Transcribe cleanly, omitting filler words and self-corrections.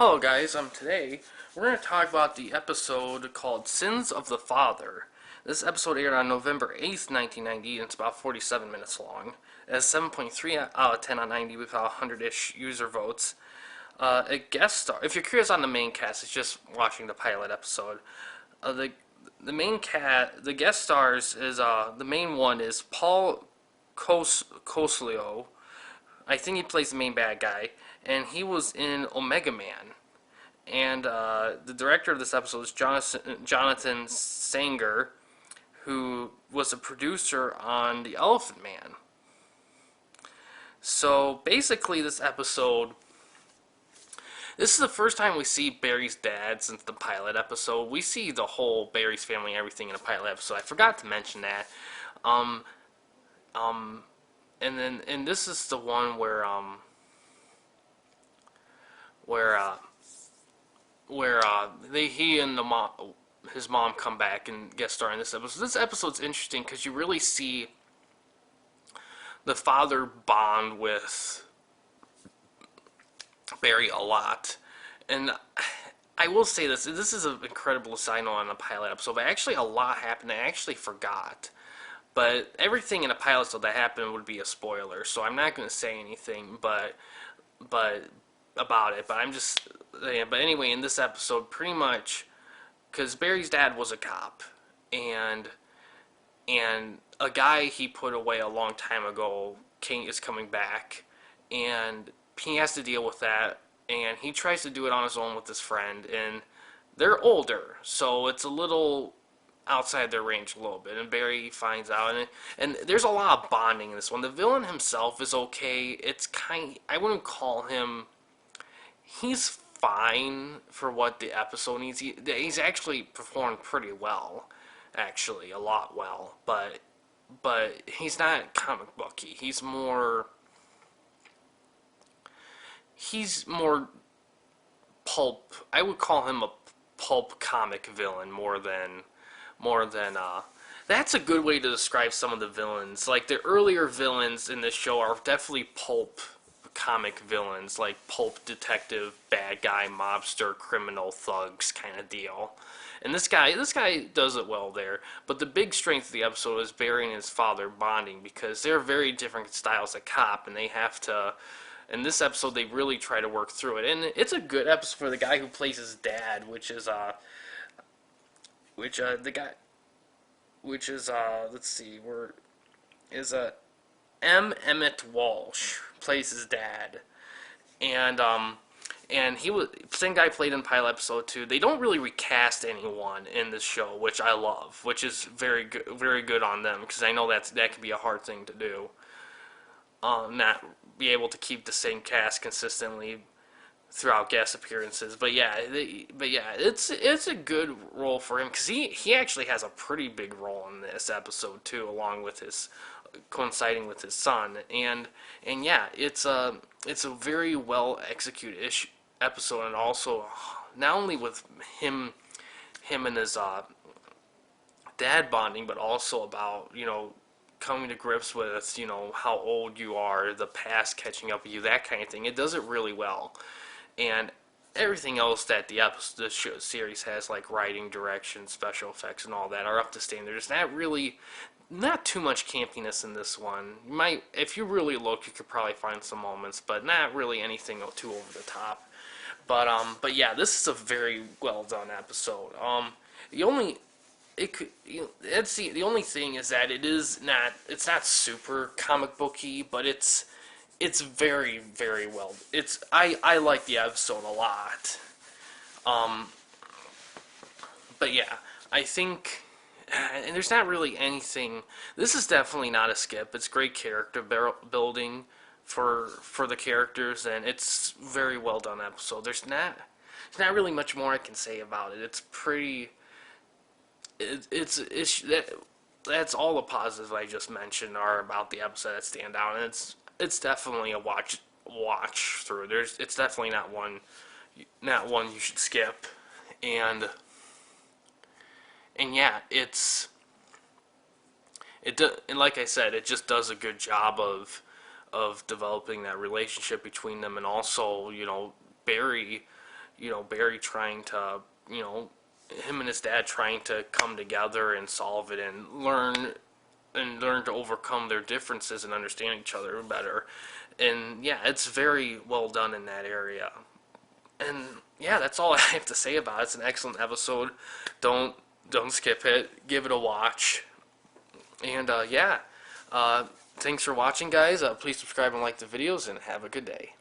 Hello guys, today we're going to talk about the episode called Sins of the Father. This episode aired on November 8th, 1990, and it's about 47 minutes long. It has 7.3 out of 10 on 90 with about 100-ish user votes. A guest star, if you're curious on the main cast, it's just watching the pilot episode. The guest stars is, the main one is Paul Cosleo. I think he plays the main bad guy, and he was in Omega Man. And the director of this episode is Jonathan Sanger, who was a producer on The Elephant Man. So basically, this is the first time we see Barry's dad since the pilot episode. We see the whole Barry's family, everything in the pilot episode. I forgot to mention that. And this is the one where he and his mom come back and guest star in this episode. This episode's interesting because you really see the father bond with Barry a lot. And I will say this is an incredible side note on the pilot episode, but actually a lot happened. I actually forgot. But everything in a pilot episode that happened would be a spoiler, so I'm not going to say anything but about it. But but anyway, in this episode, pretty much, because Barry's dad was a cop, and a guy he put away a long time ago is coming back, and he has to deal with that, and he tries to do it on his own with his friend, and they're older, so it's a little outside their range a little bit, and Barry finds out, and there's a lot of bonding in this one. The villain himself is okay. It's I wouldn't call him, he's fine for what the episode needs. He's actually performed pretty well, actually, a lot well, but he's not comic booky. He's more pulp. I would call him a pulp comic villain more than that's a good way to describe some of the villains. Like, the earlier villains in this show are definitely pulp comic villains, like pulp detective, bad guy, mobster, criminal, thugs kind of deal. And this guy does it well there. But the big strength of the episode is Barry and his father bonding, because they're very different styles of cop, and they have to. In this episode, they really try to work through it, and it's a good episode for the guy who plays his dad, let's see, Emmett Walsh plays his dad, and he was same guy played in pilot episode 2. They don't really recast anyone in this show, which I love, which is very good on them, because I know that can be a hard thing to do, not be able to keep the same cast consistently throughout guest appearances. But yeah, it's a good role for him, because he actually has a pretty big role in this episode too, along with his coinciding with his son, and yeah, it's a very well executed episode, and also not only with him and his dad bonding, but also about coming to grips with how old you are, the past catching up with you, that kind of thing. It does it really well. And everything else that the series has, like writing, direction, special effects, and all that, are up to standard. There's not too much campiness in this one. If you really look, you could probably find some moments, but not really anything too over the top. But yeah, this is a very well done episode. The only thing is that it's not super comic booky, but it's very, very well. I like the episode a lot. But yeah, I think, and there's not really anything. This is definitely not a skip. It's great character building for the characters, and it's very well done episode. There's not really much more I can say about it. It's pretty. That's all the positives I just mentioned are about the episode that stand out, and it's definitely a watch through. It's definitely not one you should skip, and yeah, and like I said, it just does a good job of developing that relationship between them, and also Barry, Barry trying to, him and his dad trying to come together and solve it and learn to overcome their differences and understand each other better. And yeah, it's very well done in that area. And yeah, that's all I have to say about it. It's an excellent episode. Don't skip it. Give it a watch. And yeah, thanks for watching, guys. Please subscribe and like the videos, and have a good day.